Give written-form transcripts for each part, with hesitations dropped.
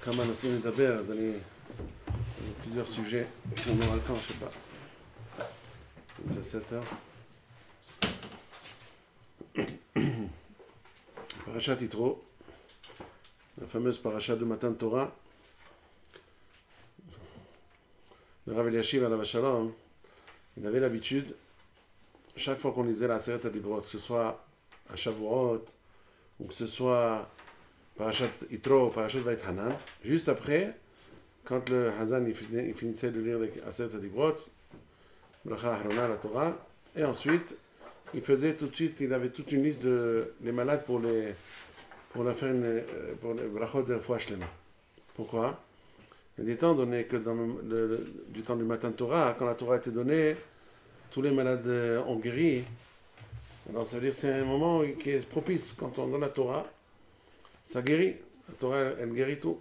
כמה נושאים לדבר, אז אני plusieurs sujets, si on aura le temps, je sais pas. Déjà 7 heures. Parashat Yitro, la fameuse parashat de Matan Torah. Le Rav Eliashiv alav shalom, il avait l'habitude, chaque fois qu'on lisait la Aseret HaDibrot, que ce soit à Shavuot, ou que ce soit Parashat Yitro, Parashat Vayetchanan, juste après, quand le Hazan il finissait de lire les Aseret HaDibrot, Bracha Ahrona, la Torah, et ensuite, il faisait tout de suite, il avait toute une liste de les malades pour la faire pour les brachot de Refoua Shlema. Pourquoi? Il est étant donné que du temps du matin Torah, quand la Torah a été donnée, tous les malades ont guéri. Alors ça veut dire que c'est un moment qui est propice. Quand on donne la Torah, ça guérit. La Torah, elle guérit tout.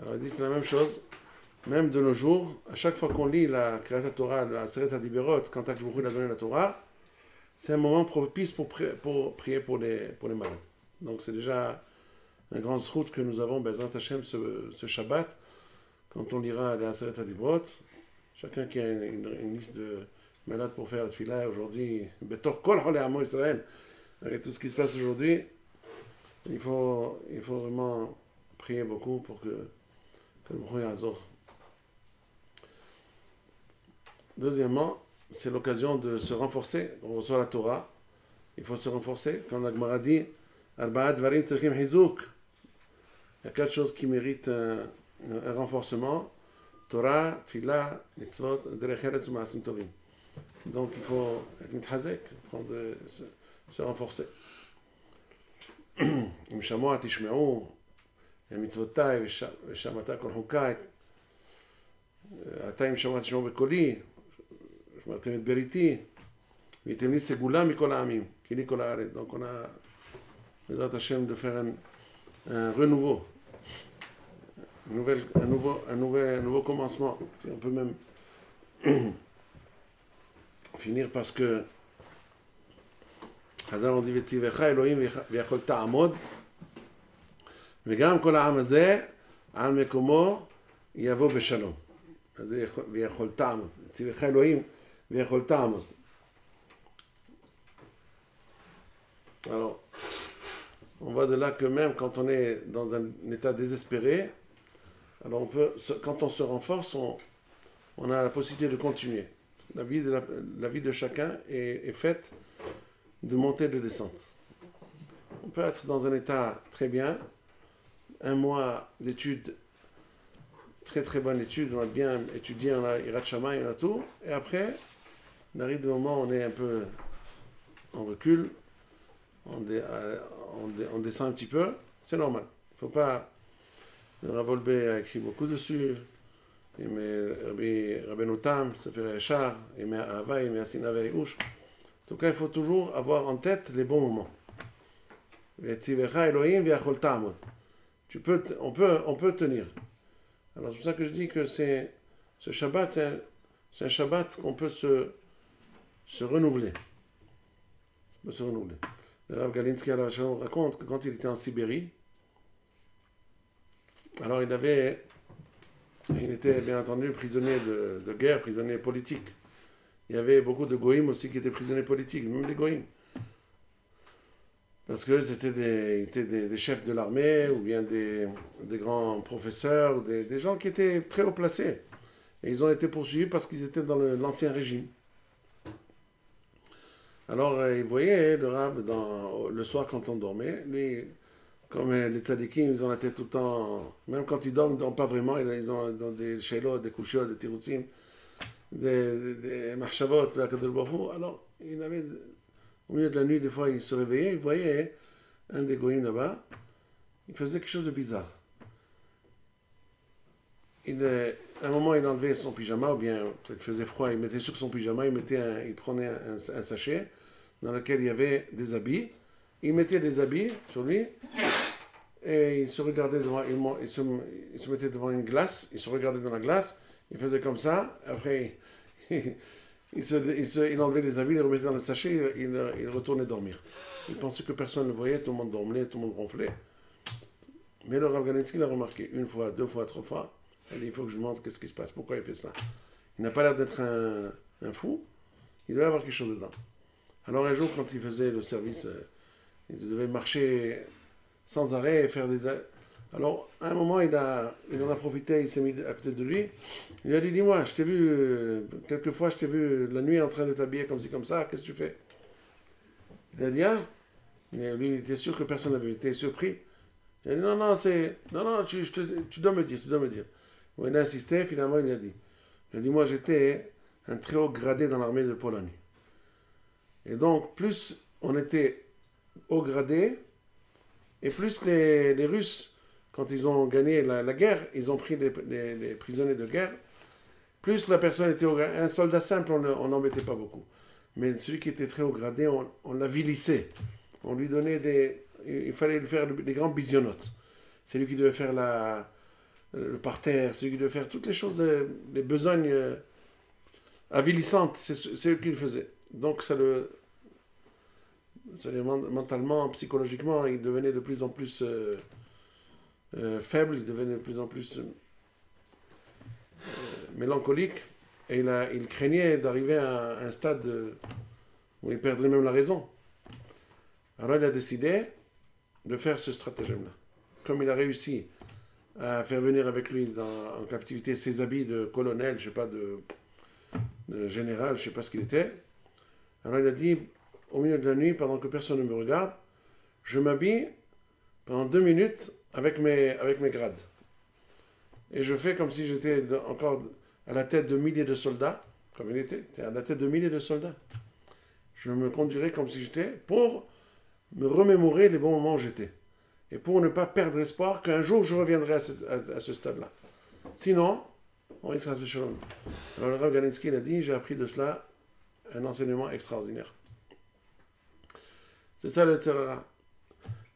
Alors il dit c'est la même chose. Même de nos jours, à chaque fois qu'on lit la Kriyat Torah, la Aseret HaDibrot, quand Akadosh Baruch Hu a donné la Torah, c'est un moment propice pour prier pour les malades. Donc c'est déjà un grand zchut que nous avons, Bezrat Hashem, ce Shabbat, quand on lira les Aseret HaDibrot. Chacun qui a une liste de malades pour faire la tefila aujourd'hui, Betor Kol Cholei Amo Israël, avec tout ce qui se passe aujourd'hui, il faut vraiment prier beaucoup pour que le Baruch Hu Yazor. Deuxièmement, c'est l'occasion de se renforcer. On reçoit la Torah, il faut se renforcer. Comme la Gemara dit, Arba'at Dvarim Tzrichim Hizuk. Il y a 4 choses qui méritent un renforcement. Torah, Tfilah, Mitzvot, Derech Eretz ou Ma'asim Tovim. Donc il faut être mitchazek, se renforcer. Im Shamoa Tishme'u, Mitzvotai, Veshamata Kol Chukai, Ata im Shamoa Tishme'u Bekoli, שמרתם את בריתי, והייתם לי סגולה מכל העמים, כי לי כל הארץ. Donc on a, בעזרת השם, de faire un renouveau, un nouveau commencement. On peut même finir parce que חז"ל on dit וציווך אלוהים ויכול תעמוד, וגם כל העם הזה על מקומו יבוא בשלום. אז זה ויכול תעמוד. ציווך אלוהים Alors, on voit de là que même quand on est dans un état désespéré, alors quand on se renforce, on a la possibilité de continuer. La vie de chacun est faite de montée et de descente. On peut être dans un état très bien, un mois d'études, très très bonne étude, on a bien étudié, on a Hirat Shamayim, on a tout, et après, on arrive au moment où on est un peu en recul, on descend un petit peu, c'est normal. Il ne faut pas... Le Rav Wolbe a écrit beaucoup dessus, Rabbeinu Tam, Sefer Yashar, Ahava, Asina Ve'ush. En tout cas, il faut toujours avoir en tête les bons moments. On peut tenir. Alors c'est pour ça que je dis que ce Shabbat, c'est un Shabbat qu'on peut se renouveler. Le Rav Galinsky raconte que quand il était en Sibérie, alors il était bien entendu prisonnier de guerre, prisonnier politique. Il y avait beaucoup de goïms aussi qui étaient prisonniers politiques, même des goïms. Parce que c'était des chefs de l'armée, ou bien des grands professeurs, ou des gens qui étaient très haut placés. Et ils ont été poursuivis parce qu'ils étaient dans l'ancien régime. Alors, ils voyaient le Rav le soir quand on dormait. Lui, comme les tzadikim, ils ont la tête tout le temps... Même quand ils dorment pas vraiment. Ils ont des shelot, des kushot, des tirutzim, des mahshavot, des Akadosh Baruch Hu. Alors, il avait... Au milieu de la nuit, des fois, il se réveillait, il voyait un des goïms là-bas, il faisait quelque chose de bizarre. À un moment, il enlevait son pyjama, ou bien, peut-être qu'il faisait froid, il mettait sur son pyjama, il prenait un sachet dans lequel il y avait des habits, il mettait des habits sur lui, et il se regardait devant, il se mettait devant une glace, il se regardait dans la glace, il faisait comme ça, après, il enlevait les habits, il les remettait dans le sachet, il retournait dormir. Il pensait que personne ne le voyait, tout le monde dormait, tout le monde ronflait. Mais le Rav Ganensky l'a remarqué une fois, deux fois, trois fois. Il dit, il faut que je lui montre qu'est-ce qui se passe, pourquoi il fait ça. Il n'a pas l'air d'être un fou, il doit y avoir quelque chose dedans. Alors un jour, quand il faisait le service, il devait marcher sans arrêt et faire des... Alors, à un moment, il en a profité, il s'est mis à côté de lui. Il lui a dit, dis-moi, je t'ai vu, quelquefois, je t'ai vu la nuit en train de t'habiller comme ci, comme ça, qu'est-ce que tu fais? Il a dit, ah, lui, il était sûr que personne n'avait été surpris. Il a dit, non, non, tu dois me dire, tu dois me dire. Bon, il a insisté, finalement, il a dit. Il a dit, moi, j'étais un très haut gradé dans l'armée de Pologne. Et donc, plus on était haut gradé, et plus les Russes, quand ils ont gagné la guerre, ils ont pris les prisonniers de guerre, plus la personne était un soldat simple, on n'embêtait pas beaucoup. Mais celui qui était très haut gradé, on l'avilissait. On lui donnait il fallait lui faire des grands bisionotes. C'est lui qui devait faire le parterre, c'est lui qui devait faire toutes les choses, les besognes avilissantes, c'est lui qui le faisait. Donc mentalement, psychologiquement, il devenait de plus en plus faible, il devenait de plus en plus mélancolique, et il craignait d'arriver à un stade où il perdrait même la raison. Alors il a décidé de faire ce stratagème-là. Comme il a réussi à faire venir avec lui en captivité ses habits de colonel, je ne sais pas, de général, je ne sais pas ce qu'il était, alors il a dit, au milieu de la nuit, pendant que personne ne me regarde, je m'habille pendant 2 minutes avec mes grades. Et je fais comme si j'étais encore à la tête de milliers de soldats, comme il était à la tête de milliers de soldats. Je me conduirais comme si j'étais pour me remémorer les bons moments où j'étais. Et pour ne pas perdre espoir qu'un jour je reviendrai à ce stade-là. Sinon, on y sera ce shalom. Alors le Rav Ganensky a dit, j'ai appris de cela un enseignement extraordinaire. C'est ça le Tzerara.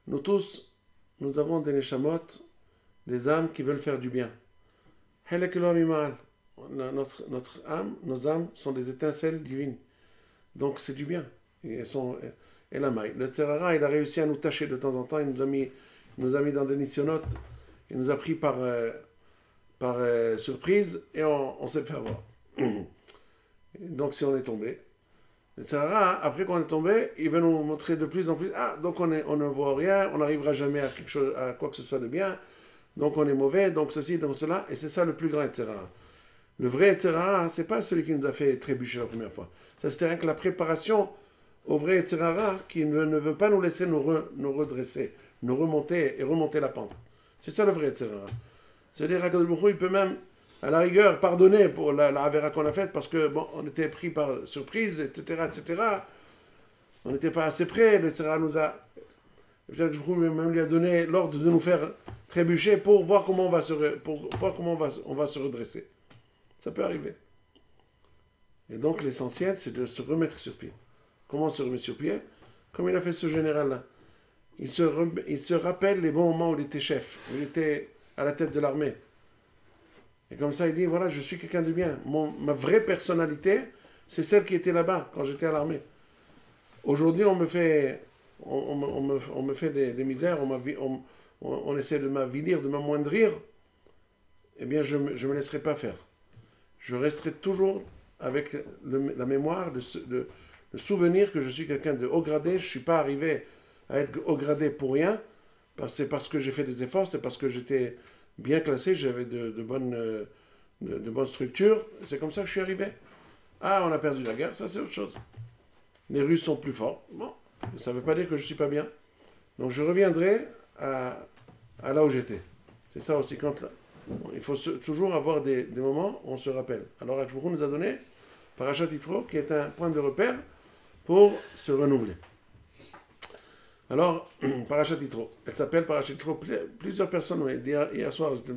Nous tous, nous avons des neshamot, des âmes qui veulent faire du bien. Notre âme, nos âmes sont des étincelles divines. Donc c'est du bien. Et la maille. Le Tzerara, il a réussi à nous tâcher de temps en temps. Il nous a mis dans des nisyonotes. Il nous a pris par surprise et on s'est fait avoir. Donc si on est tombé. Le Tzerara, après qu'on est tombé, il va nous montrer de plus en plus. Ah, donc on ne voit rien, on n'arrivera jamais à quoi que ce soit de bien. Donc on est mauvais, donc ceci, donc cela. Et c'est ça le plus grand Tzerara. Le vrai Tzerara, c'est pas celui qui nous a fait trébucher la première fois. Ça, c'était rien que la préparation au vrai Tzerara qui ne veut pas nous laisser nous redresser, nous remonter et remonter la pente. C'est ça le vrai Tzerara. C'est-à-dire qu'il peut même, à la rigueur, pardonner pour la avéra qu'on a faite parce que bon, on était pris par surprise, etc., etc. On n'était pas assez près. Le Tzerara nous a, peut-être que même lui a donné l'ordre de nous faire trébucher pour voir comment on va se redresser. Ça peut arriver. Et donc l'essentiel, c'est de se remettre sur pied. Comment se remettre sur pied? Comme il a fait ce général-là. Il se rappelle les bons moments où il était chef, où il était à la tête de l'armée. Et comme ça, il dit, voilà, je suis quelqu'un de bien. Ma vraie personnalité, c'est celle qui était là-bas, quand j'étais à l'armée. Aujourd'hui, on me fait des misères, on essaie de m'avilir, de m'amoindrir. Eh bien, je ne me laisserai pas faire. Je resterai toujours avec la mémoire, le souvenir que je suis quelqu'un de haut gradé. Je ne suis pas arrivé à être haut gradé pour rien. C'est parce que j'ai fait des efforts, c'est parce que j'étais bien classé, j'avais de bonnes structures. C'est comme ça que je suis arrivé. Ah, on a perdu la guerre, ça c'est autre chose. Les Russes sont plus forts. Bon, ça ne veut pas dire que je ne suis pas bien. Donc je reviendrai à là où j'étais. C'est ça aussi. Il faut toujours avoir des moments où on se rappelle. Alors Akshbourou nous a donné Parashat Yitro, qui est un point de repère pour se renouveler. Alors, Parashat Yitro, elle s'appelle Parashat Yitro. Plusieurs personnes, hier soir, j'étais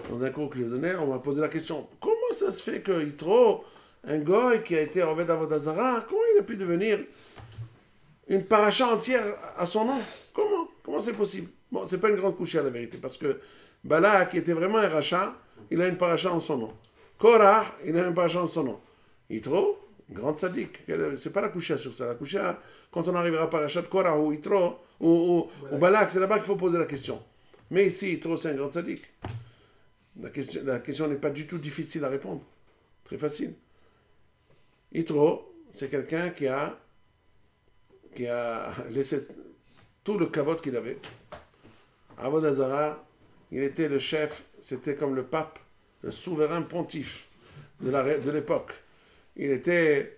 dans un cours que j'ai donné, on m'a posé la question, comment ça se fait que Yitro, un goy qui a été Oved Avodah Zarah, comment il a pu devenir une paracha entière à son nom? Comment c'est possible? Bon, c'est pas une grande couche à la vérité, parce que Bala, qui était vraiment un rachat, il a une paracha en son nom. Korah, il a une paracha en son nom. Yitro, grand tzaddik. C'est pas la Kusha sur ça. La Kusha, quand on arrivera par la Chat Korah ou Yitro ou Balak, c'est là-bas qu'il faut poser la question. Mais ici, Yitro, c'est un grand tzaddik. La question n'est pas du tout difficile à répondre. Très facile. Yitro, c'est quelqu'un qui a laissé tout le kavod qu'il avait. Avodah Zarah, il était le chef, c'était comme le pape, le souverain pontife de l'époque. Il avait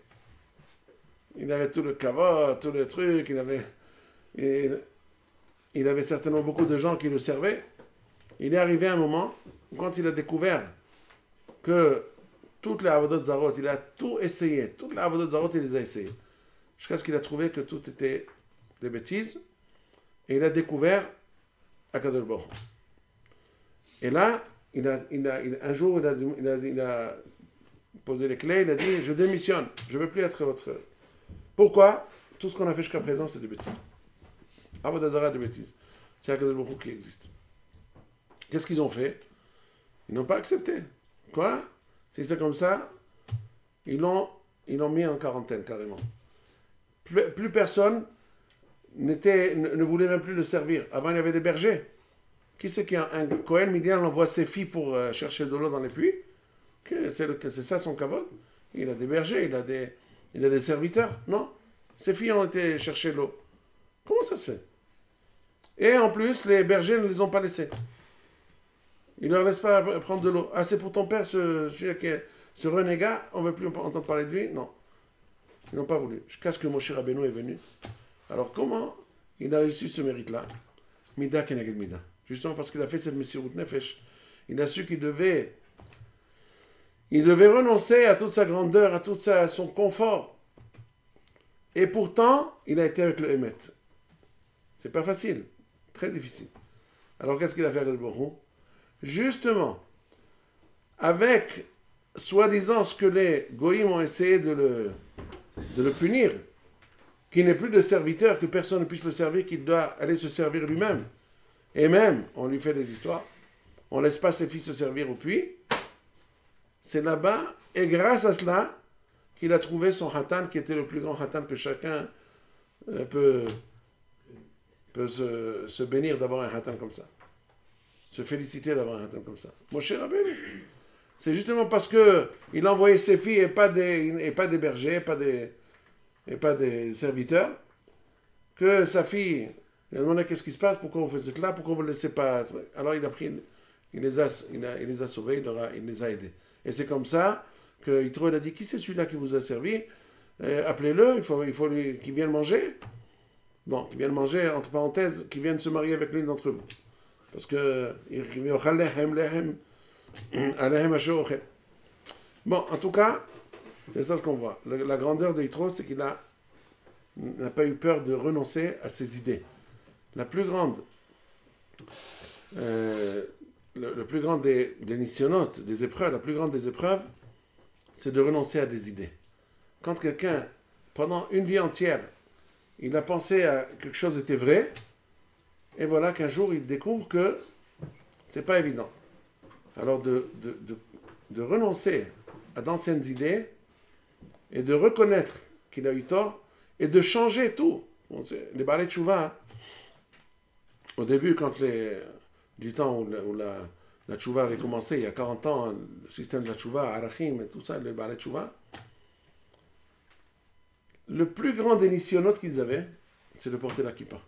tout le kavod, tout le truc, il avait certainement beaucoup de gens qui le servaient. Il est arrivé un moment, quand il a découvert que toutes les Avodot Zarot, il a tout essayé, toutes les Avodot Zarot, il les a essayées. Jusqu'à ce qu'il a trouvé que tout était des bêtises, et il a découvert Akadosh Baruch Hu. Et là, un jour, il a posé les clés, il a dit, je démissionne, je ne veux plus être votre... Pourquoi? Tout ce qu'on a fait jusqu'à présent, c'est des bêtises. Avodah Zarah, des bêtises. C'est Akadosh Baruch Hu qui existe. Qu'est-ce qu'ils ont fait? Ils n'ont pas accepté. Quoi? Si c'est comme ça, ils l'ont mis en quarantaine, carrément. Plus personne ne voulait même plus le servir. Avant, il y avait des bergers. Qui c'est un Cohen Midian envoie ses filles pour chercher de l'eau dans les puits? C'est ça son kavod? Il a des bergers, il a des serviteurs. Non, ses filles ont été chercher l'eau. Comment ça se fait? Et en plus, les bergers ne les ont pas laissés. Ils ne leur laissent pas prendre de l'eau. Ah, c'est pour ton père, ce renégat, on ne veut plus entendre parler de lui? Non. Ils n'ont pas voulu. Jusqu'à ce que Moshe Rabbeinu est venu. Alors comment il a reçu ce mérite-là? Mida keneged mida. Justement parce qu'il a fait cette Messirut Nefesh. Il a su qu'il devait renoncer à toute sa grandeur, à tout son confort. Et pourtant, il a été avec le Emet. C'est pas facile. Très difficile. Alors qu'est-ce qu'il a fait avec le Baruch Hu? Justement, avec soi-disant ce que les Goïms ont essayé de le punir, qu'il n'est plus de serviteur, que personne ne puisse le servir, qu'il doit aller se servir lui-même. Et même, on lui fait des histoires, on ne laisse pas ses fils se servir au puits. C'est là-bas, et grâce à cela, qu'il a trouvé son hatan, qui était le plus grand hatan que chacun peut se bénir d'avoir un hatan comme ça. Se féliciter d'avoir un hatan comme ça. Moshe Rabbeinu. C'est justement parce qu'il a envoyé ses filles et pas des bergers, et pas des serviteurs, que sa fille, il a demandé qu'est-ce qui se passe, pourquoi vous faites là, pourquoi vous ne le laissez pas. Alors il les a sauvés, il les a aidés. Et c'est comme ça que Yitro a dit, qui c'est celui-là qui vous a servi? Appelez-le, il faut qu'il vienne manger. Bon, qu'il vienne manger, entre parenthèses, qu'il vienne se marier avec l'une d'entre vous. Parce que bon, en tout cas, c'est ça ce qu'on voit. La grandeur de Yitro, c'est qu'il n'a pas eu peur de renoncer à ses idées. La plus grande, le plus grand des nisyonotes, des épreuves, la plus grande des épreuves, c'est de renoncer à des idées. Quand quelqu'un, pendant une vie entière, il a pensé à quelque chose était vrai, et voilà qu'un jour il découvre que c'est pas évident. Alors de renoncer à d'anciennes idées et de reconnaître qu'il a eu tort et de changer tout. Les Baalei Tchouva, au début, du temps où la Tchouva avait commencé, il y a 40 ans, le système de la Tchouva, Arachim et tout ça, les Baalei Tchouva, le plus grand des nisyonotes qu'ils avaient, c'est de porter la kippa.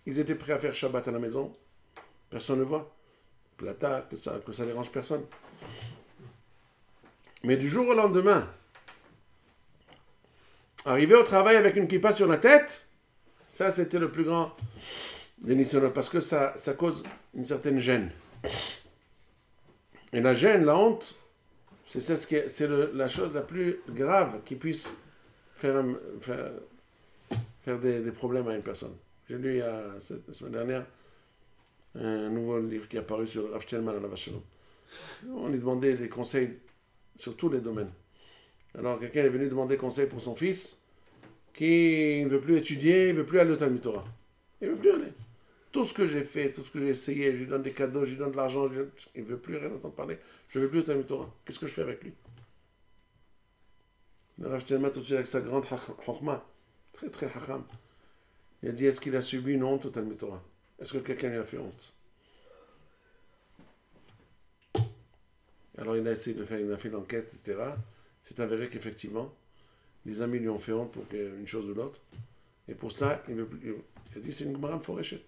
Ils étaient prêts à faire Shabbat à la maison, personne ne voit, plata, que ça dérange personne. Mais du jour au lendemain, arriver au travail avec une kippa sur la tête, ça c'était le plus grand des nisyonotes, parce que ça cause une certaine gêne. Et la gêne, la honte, c'est la chose la plus grave qui puisse faire des problèmes à une personne. J'ai lu la semaine dernière un nouveau livre qui est apparu sur Rav Shtelman à la Vachelon. On lui demandait des conseils sur tous les domaines. Alors quelqu'un est venu demander conseil pour son fils qui ne veut plus étudier, il ne veut plus aller au Talmud Torah. Il ne veut plus aller. Tout ce que j'ai fait, tout ce que j'ai essayé, je lui donne des cadeaux, je lui donne de l'argent, il ne veut plus rien entendre parler. Je ne veux plus au Talmud Torah. Qu'est-ce que je fais avec lui? Le Rav Steinman, tout de suite, avec sa grande chokhma, très très hacham, il a dit, est-ce qu'il a subi une honte au Talmud Torah? Est-ce que quelqu'un lui a fait honte? Alors il a essayé de faire, il a fait l'enquête, etc. C'est avéré qu'effectivement, les amis lui ont fait honte pour une chose ou l'autre. Et pour cela, il a dit, c'est une Gemara Meforeshet.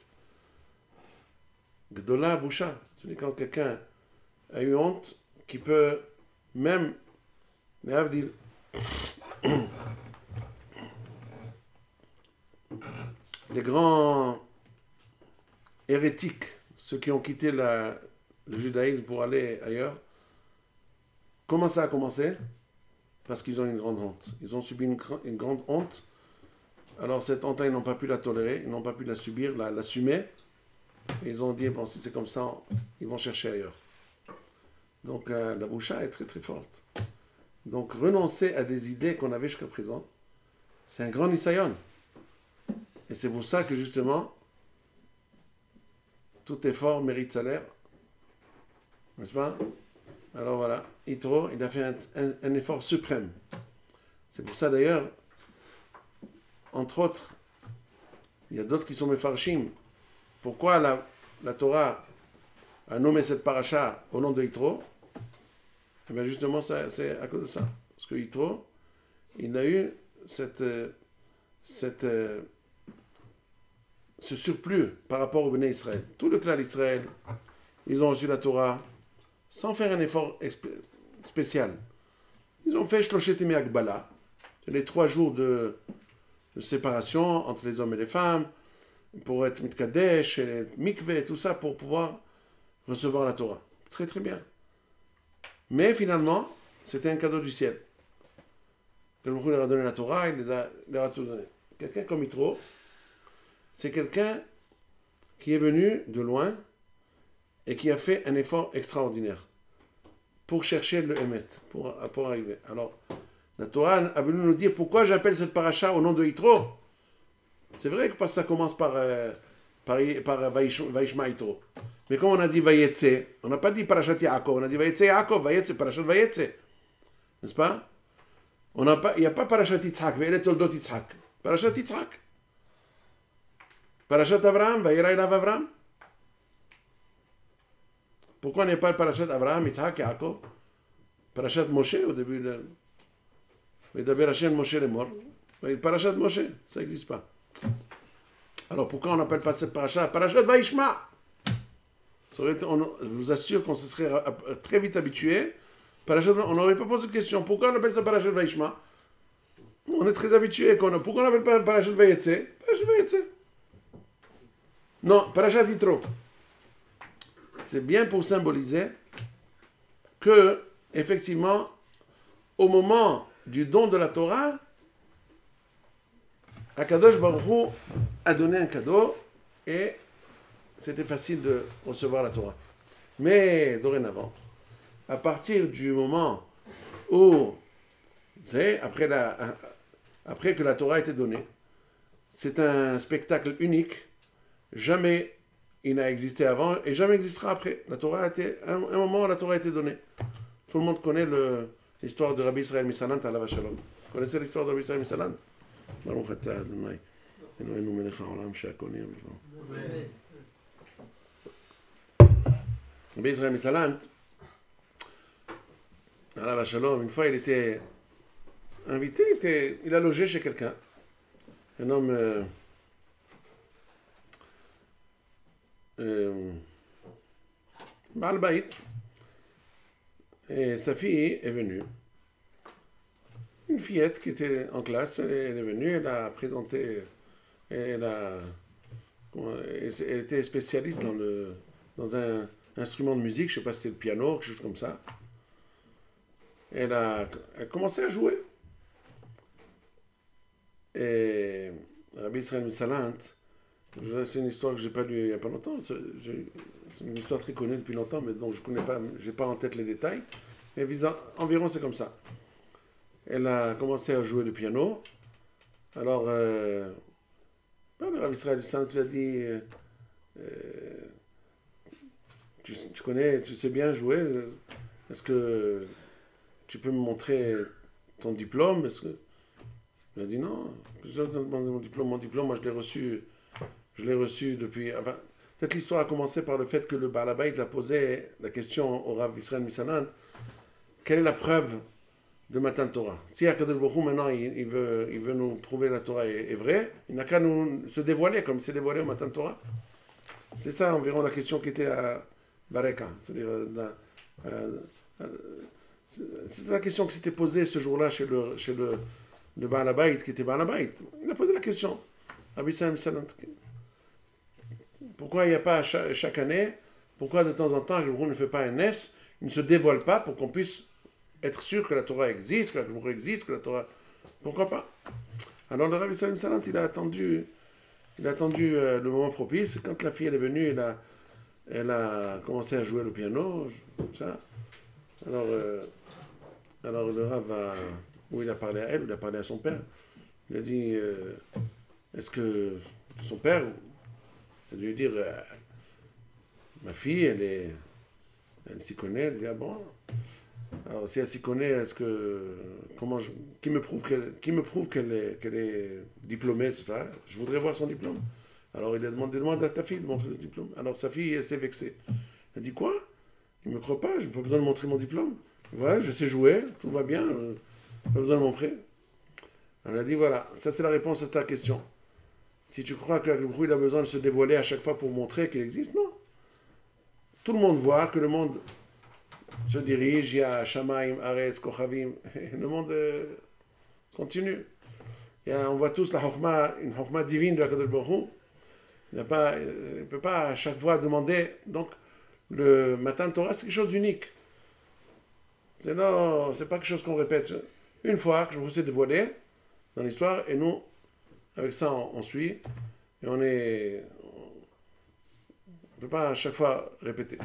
Gdola Boucha, c'est quand quelqu'un a eu honte, qui peut même, les grands hérétiques, ceux qui ont quitté le judaïsme pour aller ailleurs, comment ça a commencé? Parce qu'ils ont une grande honte. Ils ont subi une grande honte. Alors cette honte-là, ils n'ont pas pu la tolérer, ils n'ont pas pu la subir, l'assumer. Et ils ont dit, bon, si c'est comme ça, ils vont chercher ailleurs. Donc la boucha est très très forte. Donc renoncer à des idées qu'on avait jusqu'à présent, c'est un grand nisayon. Et c'est pour ça que justement, tout effort mérite salaire. N'est-ce pas? Alors voilà, Yitro, il a fait un effort suprême. C'est pour ça d'ailleurs, entre autres, il y a d'autres qui sont mefarshim. Pourquoi la Torah a nommé cette paracha au nom de Yitro? Eh bien justement, c'est à cause de ça. Parce que Yitro, il a eu ce surplus par rapport au Béné Israël. Tout le clan d'Israël, ils ont reçu la Torah sans faire un effort spécial. Ils ont fait Shloshet Yemei Hagbala, c'est les 3 jours de séparation entre les hommes et les femmes, pour être mitkadesh, mikveh, tout ça, pour pouvoir recevoir la Torah. Très très bien. Mais finalement, c'était un cadeau du ciel. Que le leur a donné la Torah, il leur a tout donné. Quelqu'un comme Yitro, c'est quelqu'un qui est venu de loin et qui a fait un effort extraordinaire pour chercher le Emet, pour arriver. Alors, la Torah a voulu nous dire pourquoi j'appelle cette paracha au nom de Yitro. C'est vrai que ça commence par Vaishma Yitro. Mais comme on a dit Vayetse, on n'a pas dit parachat Yaakov, on a dit Vayetse Yaakov, Vayetse, parachat Vayetse. N'est-ce pas? Il n'y a pas parachat Yitzhak, Ve'ele Toldot Yitzhak. Parachat Yitzhak. Parachat Avraham, Vayera Elav Avraham. Pourquoi on n'est pas le parachat Avraham, Yitzhak, Yaakov? Parachat Moshe au début de... Vedaber Hashem Moshe les morts. Parachat Moshe, ça n'existe pas. Alors pourquoi on n'appelle pas cette paracha parachat Vaishma? Je vous assure qu'on se serait très vite habitué. On n'aurait pas posé de question. Pourquoi on appelle ça parachat Vaishma? On est très habitué. Pourquoi on n'appelle pas parachat Vayetse? Parachat Vayetse. Non, parachat Yitro. C'est bien pour symboliser que, effectivement, au moment du don de la Torah, Akadosh Baruch Hu a donné un cadeau et c'était facile de recevoir la Torah. Mais dorénavant, à partir du moment où, après que la Torah a été donnée, c'est un spectacle unique, jamais il n'a existé avant et jamais existera après. La Torah a été, un moment où la Torah a été donnée. Tout le monde connaît l'histoire de Rabbi Israël Misalant à la Shalom. Vous connaissez l'histoire de Rabbi Israël Misalant? Baruch atah Adonai, Eloheinu melech haolam she'akol nהיה b'dvaro. Rabbi Israël Misalant, à la Shalom, une fois il était invité, il a logé chez quelqu'un, un homme Baal Bayit, et sa fille est venue. Une fillette qui était en classe, elle est venue, elle a présenté, elle était spécialiste dans un instrument de musique, je ne sais pas si c'est le piano, quelque chose comme ça. Elle a commencé à jouer. Et Rabbi Israël Misalant, c'est une histoire que je n'ai pas lue il n'y a pas longtemps, c'est une histoire très connue depuis longtemps, mais dont je ne connais pas, je n'ai pas en tête les détails. Mais environ c'est comme ça. Elle a commencé à jouer le piano. Alors, le Rabbi Israël Misalant lui a dit tu sais bien jouer, est-ce que tu peux me montrer ton diplôme, est-ce que... Il a dit non, je dois te demander mon diplôme, moi je l'ai reçu depuis... Enfin, peut-être l'histoire a commencé par le fait que le Baal Habayit a posé la question au Rav Israël Missanan, quelle est la preuve de Matan Torah? Si Akadosh Baruch Hu maintenant il veut nous prouver que la Torah est vraie, il n'a qu'à nous se dévoiler comme il s'est dévoilé au Matan Torah. C'est ça environ la question qui était à Bareka. C'est-à-dire, c'est la question qui s'était posée ce jour-là chez le Baal Habayit, qui était Baal Habayit. Il a posé la question. Pourquoi il n'y a pas chaque année, pourquoi de temps en temps, Akadosh Baruch Hu ne fait pas un nes, il ne se dévoile pas pour qu'on puisse être sûr que la Torah existe, que la Torah existe, que la Torah... Pourquoi pas? Alors le Rav Israël Salant, il a attendu le moment propice. Quand la fille elle est venue, elle a commencé à jouer le piano, comme ça. Alors le Rav où il a parlé à elle, il a parlé à son père. Il a dit, est-ce que son père, il a dû lui dire, ma fille, elle s'y connaît. Elle dit, ah bon? Alors si elle s'y connaît, est-ce que qui me prouve qu'elle est diplômée, etc. Je voudrais voir son diplôme. Alors il a demandé à ta fille de montrer le diplôme. Alors sa fille, elle s'est vexée. Elle a dit quoi? Il me croit pas, je n'ai pas besoin de montrer mon diplôme. Voilà, je sais jouer, tout va bien, pas besoin de montrer. Elle a dit voilà, ça c'est la réponse à ta question. Si tu crois que il a besoin de se dévoiler à chaque fois pour montrer qu'il existe, non. Tout le monde voit que le monde se dirige, il y a Shamaim, Aretz, Kochavim, le monde continue. On voit tous la Chokhma, une Chokhma divine de Akadosh Baruch Hu. Il ne peut pas à chaque fois demander. Donc, le Matan Torah, c'est quelque chose d'unique. C'est pas quelque chose qu'on répète. Une fois que je vous ai dévoilé dans l'histoire, et nous, avec ça, on suit, et on ne peut pas à chaque fois répéter.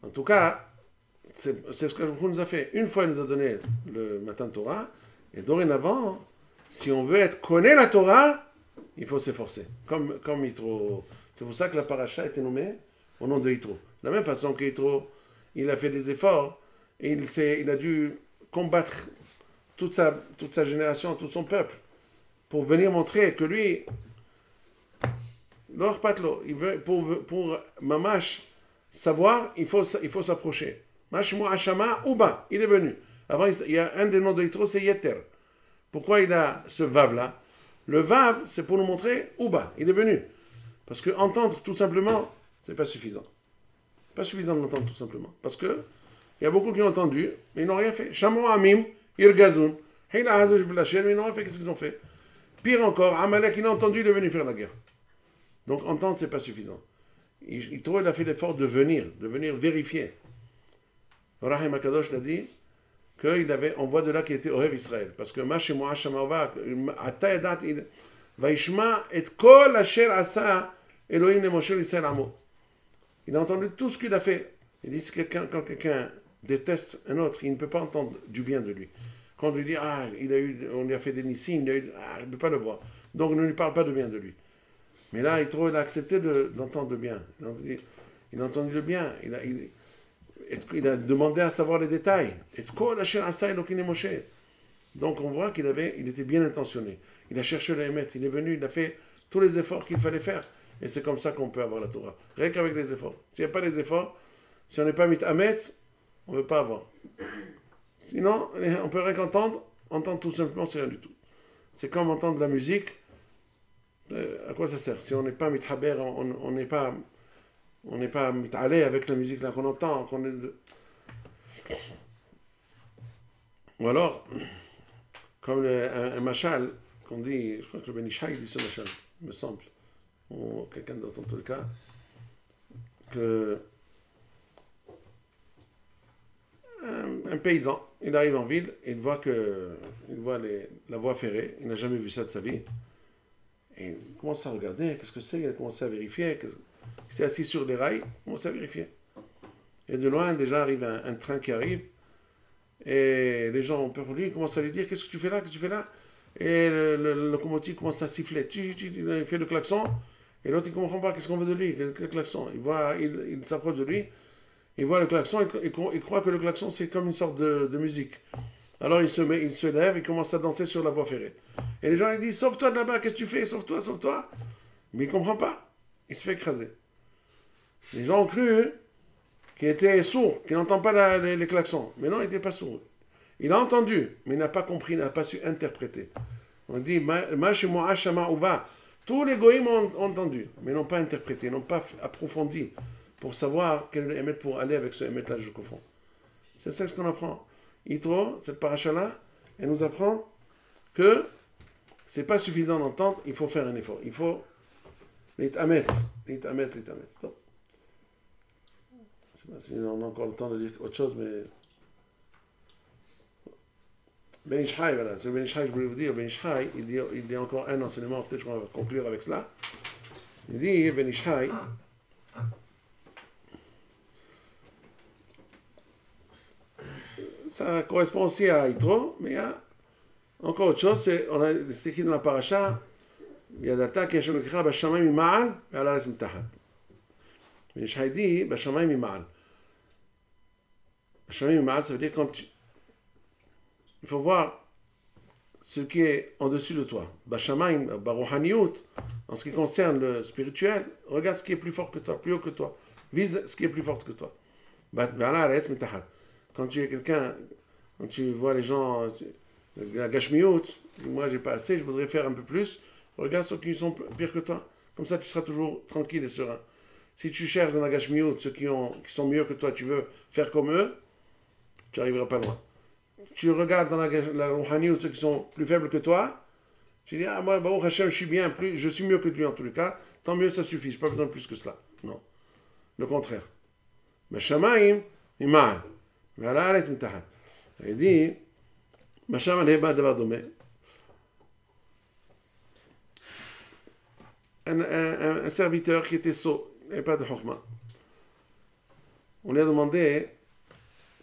En tout cas, c'est ce que Baruch Hu nous a fait. Une fois, il nous a donné le Matan Torah, et dorénavant, si on veut être connaît la Torah, il faut s'efforcer. Comme Yitro. C'est pour ça que la paracha a été nommée au nom de Yitro. De la même façon que Yitro, il a fait des efforts, et il a dû combattre toute sa génération, tout son peuple, pour venir montrer que lui, l'or patlo, il veut, pour Mamash, savoir, il faut s'approcher. Mashmo Hashama Uba, il est venu. Avant, il y a un des noms de Yitro, c'est Yeter. Pourquoi il a ce Vav-là? Le Vav, c'est pour nous montrer Uba, il est venu. Parce que entendre tout simplement, c'est pas suffisant. Pas suffisant d'entendre tout simplement. Parce que il y a beaucoup qui ont entendu, mais ils n'ont rien fait. Shamo Amim, Irgazun, Heila Hazush Blashem, ils n'ont rien fait. Qu'est-ce qu'ils ont fait? Pire encore, Amalek, il a entendu, il est venu faire la guerre. Donc entendre, c'est pas suffisant. Il a fait l'effort de venir vérifier. Rahim Akadosh l'a dit on voit de là qu'il était Ohev Israël. Parce que Mashemo Hashamava, Atayadat, Vaishma et Kol Asher Asa, Elohim le Moshe Israël Amo. Il a entendu tout ce qu'il a fait. Il dit quand quelqu'un déteste un autre, il ne peut pas entendre du bien de lui. Quand on lui dit, on lui a fait des nissim, il ne peut pas le voir. Donc ne lui parle pas de bien de lui. Mais là, il a accepté d'entendre le bien. Il a entendu le bien. Il a demandé à savoir les détails. Donc on voit qu'il était bien intentionné. Il a cherché le Hémet, il est venu, il a fait tous les efforts qu'il fallait faire. Et c'est comme ça qu'on peut avoir la Torah. Rien qu'avec les efforts. S'il n'y a pas les efforts, si on n'est pas mit Hametz, on ne peut pas avoir. Sinon, on peut rien qu'entendre. Entendre tout simplement, c'est rien du tout. C'est comme entendre de la musique. À quoi ça sert? Si on n'est pas mithaber, on n'est pas mitalé avec la musique là qu'on entend. Ou alors, comme un machal, qu'on dit, je crois que le Ben Ishai dit ce machal, il me semble, ou quelqu'un d'autre en tout cas, que un paysan, il arrive en ville, et il voit la voie ferrée, il n'a jamais vu ça de sa vie. Et il commence à regarder, qu'est-ce que c'est? Il a commencé à vérifier. Il s'est assis sur les rails, il commence à vérifier. Et de loin, déjà arrive un train qui arrive. Et les gens ont peur pour lui, ils commencent à lui dire, qu'est-ce que tu fais là? Qu'est-ce que tu fais là? Et le locomotive commence à siffler. Il fait le klaxon. Et l'autre, il ne comprend pas, qu'est-ce qu'on veut de lui? Quel klaxon? Il s'approche de lui. Il voit le klaxon, il croit que le klaxon, c'est comme une sorte de musique. Alors il se lève, il commence à danser sur la voie ferrée. Et les gens ils disent sauve-toi de là-bas, qu'est-ce que tu fais? Sauve-toi, sauve-toi. Mais il ne comprend pas. Il se fait écraser. Les gens ont cru qu'il était sourd, qu'il n'entend pas les klaxons. Mais non, il n'était pas sourd. Il a entendu, mais il n'a pas compris, il n'a pas su interpréter. On dit tous les goïms ont entendu, mais n'ont pas interprété, n'ont pas approfondi pour savoir quel est le émet pour aller avec ce émet-là jusqu'au fond. C'est ça ce qu'on apprend. Yitro, cette paracha-là, elle nous apprend que c'est pas suffisant d'entendre, il faut faire un effort. Il faut l'itametz. Je ne sais pas si on a encore le temps de dire autre chose, mais Ben Ish Chai, voilà, c'est Ben Ish Chai, je voulais vous dire, Ben Ish Chai, il dit encore un enseignement, peut-être qu'on va conclure avec cela. Il dit, Ben Ish Chai, ça correspond aussi à Yitro, mais il y a encore autre chose, c'est écrit dans la paracha, Yadata ki Hashem ekra b'shamayim mima'al ve'al haaretz mitahat. Ben Ish Chai dit, b'shamayim mima'al. B'shamayim mima'al, ça veut dire quand il faut voir ce qui est en dessus de toi. Bashamaim, barouhaniyut, en ce qui concerne le spirituel, regarde ce qui est plus fort que toi, plus haut que toi. Vise ce qui est plus fort que toi. Quand tu es quelqu'un, quand tu vois les gens, la gashmiyut, moi j'ai pas assez, je voudrais faire un peu plus, regarde ceux qui sont pires que toi. Comme ça tu seras toujours tranquille et serein. Si tu cherches dans la gashmiyut ceux qui sont mieux que toi, tu veux faire comme eux, tu n'arriveras pas loin. Tu regardes dans la rouhaniyut ceux qui sont plus faibles que toi, tu dis, ah, moi, Baruch Hashem, je suis mieux que lui en tous les cas, tant mieux, ça suffit, je n'ai pas besoin de plus que cela. Non. Le contraire. Bashamaim, ima'al. Ve'al haaretz mitahat. Il dit, Basham al-heba davar domeh. Un serviteur qui était sot, il n'y avait pas de chokhma. On lui a demandé,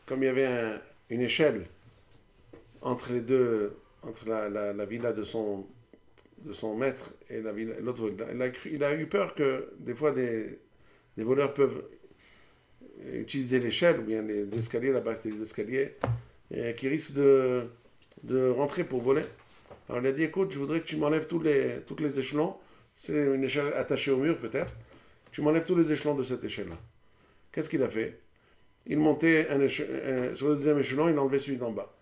comme il y avait une échelle entre les deux, entre la villa de son maître et l'autre villa. Il a eu peur que des fois des voleurs peuvent utiliser l'échelle ou bien les escaliers, là-bas c'était des escaliers, qui risquent de rentrer pour voler. Alors il a dit, écoute, je voudrais que tu m'enlèves tous les échelons, c'est une échelle attachée au mur peut-être, tu m'enlèves tous les échelons de cette échelle-là. Qu'est-ce qu'il a fait? Il montait sur le deuxième échelon, il enlevait celui d'en bas.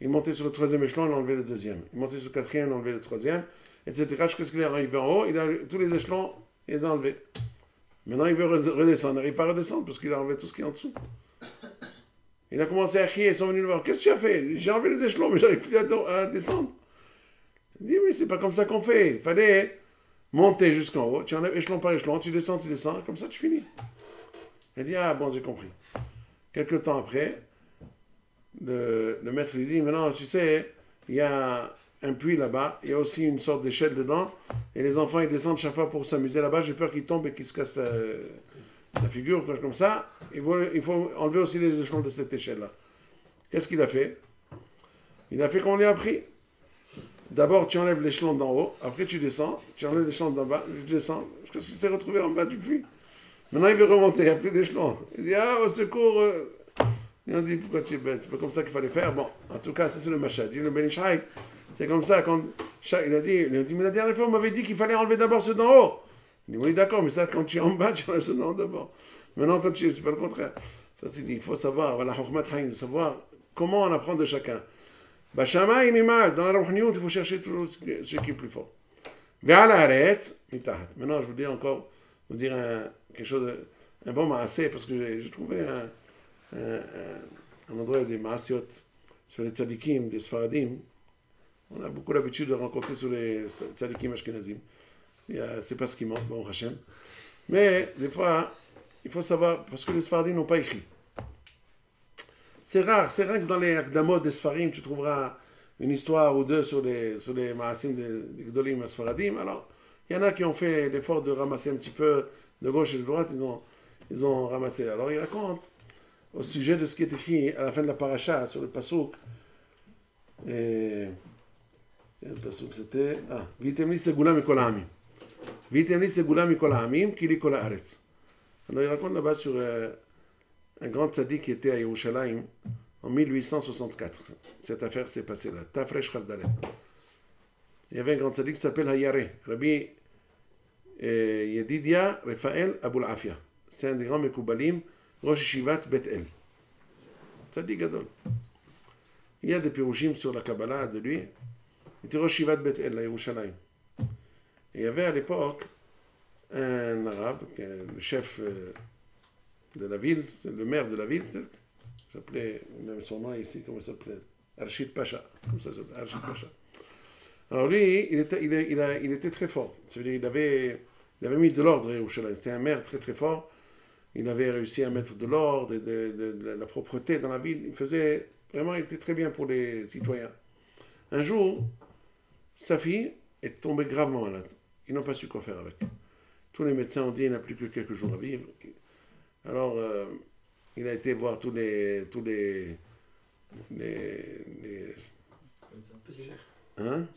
Il montait sur le troisième échelon, il enlevait le deuxième. Il montait sur le quatrième, il enlevait le troisième, etc. Jusqu'à ce qu'il est arrivé en haut, il a tous les échelons, il les a enlevés. Maintenant, il veut redescendre. Il n'arrive pas à redescendre parce qu'il a enlevé tout ce qui est en dessous. Il a commencé à crier, ils sont venus le voir. Qu'est-ce que tu as fait? J'ai enlevé les échelons, mais j'arrive plus à descendre. Il dit, oui, c'est pas comme ça qu'on fait. Il fallait monter jusqu'en haut, tu enlèves échelon par échelon, tu descends, comme ça tu finis. Il dit, ah bon, j'ai compris. Quelque temps après, le maître lui dit, maintenant, tu sais, il y a un puits là-bas, il y a aussi une sorte d'échelle dedans, et les enfants, ils descendent chaque fois pour s'amuser là-bas, j'ai peur qu'ils tombent et qu'ils se cassent la figure, comme ça. Il faut enlever aussi les échelons de cette échelle-là. Qu'est-ce qu'il a fait? Il a fait comme on lui a appris. D'abord, tu enlèves l'échelon d'en haut, après tu descends, tu enlèves l'échelon d'en bas, tu descends, parce qu'il s'est retrouvé en bas du puits. Maintenant, il veut remonter, il n'y a plus d'échelon. Il dit, ah, au secours. Ils ont dit, pourquoi tu es bête? C'est pas comme ça qu'il fallait faire. Bon, en tout cas, c'est le Machad. Il dit, le Ben Ish Chai, c'est comme ça. Il a dit, mais la dernière fois, on m'avait dit qu'il fallait enlever d'abord ceux d'en haut. Il dit, oui, d'accord, mais ça, quand tu es en bas, tu enlèves ceux d'en haut d'abord. Maintenant, quand tu es, c'est pas le contraire. Ça, c'est dit, il faut savoir, voilà, de savoir comment on apprend de chacun. Bashama imimal, dans la Rouhaniyut, il faut chercher toujours ce qui est plus fort. Ve'al haaretz mitahat. Maintenant, je vous dis encore, vous dire quelque chose, un bon maasé, parce que j'ai trouvé un endroit des maasiot sur les tzadikim, des sfaradim. On a beaucoup l'habitude de rencontrer sur les tzadikim ashkenazim. C'est pas ce qui manque, bon Hachem. Mais des fois, il faut savoir, parce que les sfaradim n'ont pas écrit. C'est rare que dans les akdamot des sfarim, tu trouveras une histoire ou deux sur les maasim des gdolim sfaradim. Alors, il y en a qui ont fait l'effort de ramasser un petit peu de gauche et de droite, ils ont ramassé. Alors, il raconte au sujet de ce qui est écrit à la fin de la paracha, sur le pasouk. Et le pasouk, c'était Vitemli segula mikol ha'amim. Vitemli segula mikol ha'amim, kili kol haaretz. Alors, il raconte là-bas sur un grand tzaddik qui était à Yerushalayim, en 1864. Cette affaire s'est passée là. Tafresh Chavdalet. Il y avait un grand tzaddik qui s'appelle Hayare, Rabbi Yedidia Raphaël Aboul Afia. C'est un des grands Mekoubalim, Rosh Yeshivat Bet El. Tzaddik Gadol. Il y a des pirouchim sur la Kabbalah de lui. Il était Rosh Yeshivat Bet El, à Yerushalayim. Et il y avait à l'époque un arabe, le chef de la ville, le maire de la ville, peut-être. Il s'appelait, même son nom ici, comment il s'appelait? Arshid Pacha. Comme ça s'appelait, Arshid Pacha. Alors lui, il était très fort. C'est-à-dire, il avait mis de l'ordre à Yerushalayim. C'était un maire très très fort. Il avait réussi à mettre de l'ordre et de la propreté dans la ville. Il était très bien pour les citoyens. Un jour, sa fille est tombée gravement malade. Ils n'ont pas su quoi faire avec. Tous les médecins ont dit qu'il n'a plus que quelques jours à vivre. Alors, il a été voir tous les hein?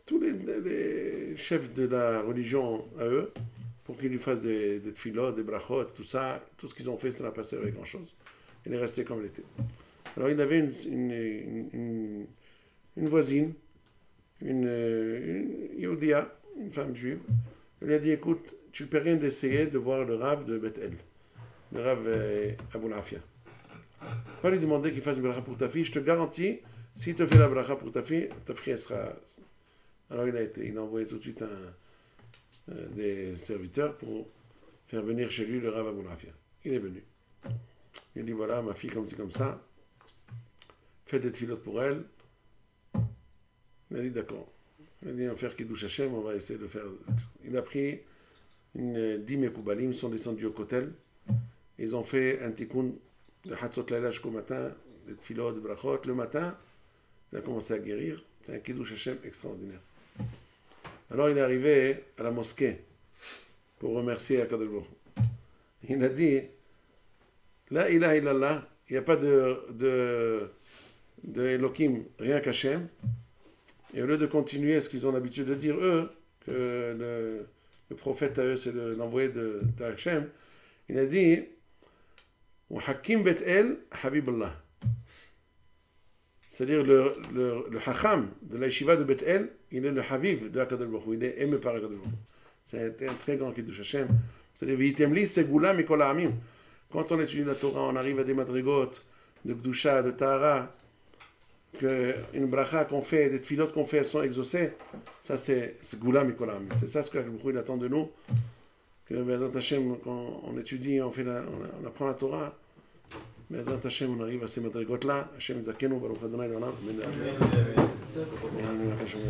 Tous les chefs de la religion à eux, pour qu'ils lui fassent des tefilot, des brachot, tout ça. Tout ce qu'ils ont fait, ça n'a pas servi à grand-chose. Il est resté comme il était. Alors, il avait une voisine, une Yehudia, une femme juive. Elle lui a dit, écoute, tu ne peux rien d'essayer de voir le Rav de Beth El, le Rav Aboul Afia. Pas lui demander qu'il fasse une bracha pour ta fille, je te garantis, s'il te fait la bracha pour ta fille elle sera... Alors il a envoyé tout de suite des serviteurs pour faire venir chez lui le Rav Aboul Afia. Il est venu. Il a dit, voilà, ma fille comme ci, comme ça, faites des tfilotes pour elle. Il a dit, d'accord. Il a dit, on va faire Kiddush Hashem, on va essayer de faire... Il a pris 10 Mekoubalim, ils sont descendus au Kotel. Ils ont fait un tikkun de Hatzot Laila jusqu'au matin, des tfilot, des brachot. Le matin, il a commencé à guérir. C'est un Kiddush Hashem extraordinaire. Alors il est arrivé à la mosquée pour remercier Akadosh Baruch Hu. Il a dit, La ilaha illallah, il n'y a pas de Elohim, rien qu'Hashem. Et au lieu de continuer ce qu'ils ont l'habitude de dire, eux, que le prophète à eux, c'est l'envoyé d'Hachem, il a dit, Hakim Bet El, Habiballah. C'est-à-dire le Hacham de la Yeshiva de Bet El, il est le Habib de Akadosh Baruch Hu, il est aimé par Akadosh Baruch Hu. C'est un très grand Kiddush Hashem. C'est-à-dire, V'itemli, Segula, Mikol Ha'amim. Quand on étudie la Torah, on arrive à des madrigot, de Gdusha, de Tahara, qu'une bracha qu'on fait, des tfilotes qu'on fait, elles sont exaucées, ça c'est Segula Mikol Ha'amim. C'est ça ce que Akadosh Baruch Hu attend de nous. Que Be'ezrat Hashem, quand on étudie, on apprend la Torah, Be'ezrat Hashem, on arrive à ces madrigot-là. Hashem Zakenu, Baruch Adonai L'Olam. Amen.